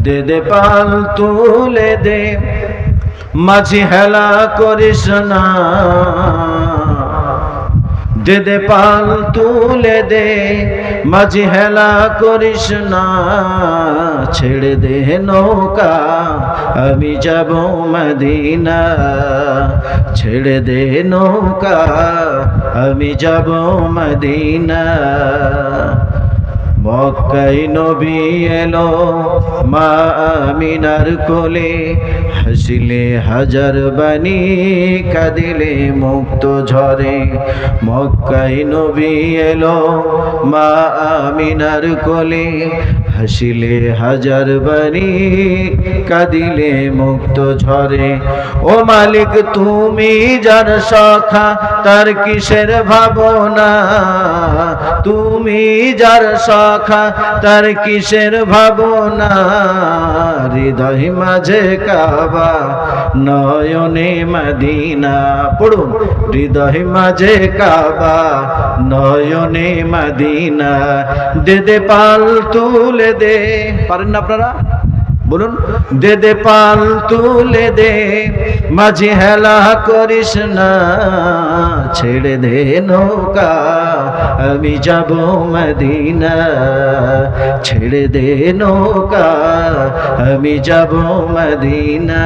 দে দে পাল তুলে দে, মাঝি হেলা করিস না। দে দে পাল তুলে দে, মাঝি হেলা করিস না। ছেড়ে দে নৌকা, আমি যাব মদিনা। ছেড়ে দে নৌকা, আমি যাব মদিনা। মক্কায় নবী এলো মা আমিনার কোলে, হাসিলে হাজার বাণী, কাঁদিলে মুক্ত ঝরে। মক্কায় নবী এলো মা আমিনার কোলে, হাসিলে হাজার বাণী, কাঁদিলে মুক্ত ঝরে। ও মালিক তুমি যার সখা, তার কিসের ভাবনা। তুমি যার সখা, তার কিসের ভাবনা। হৃদয় মাঝে কাবা, নয়নে মদিনা। পড়ুন, হৃদয় মাঝে কাবা, নয়নে মদিনা। দে দে পাল তুলে দে। পারেন না আপনারা? বলুন, দে দে পাল তুলে দে, মাঝি হেলা করিস না। ছেড়ে দে নৌকা, আমি যাব মদিনা। ছেড়ে দে নৌকা, আমি যাব মদিনা।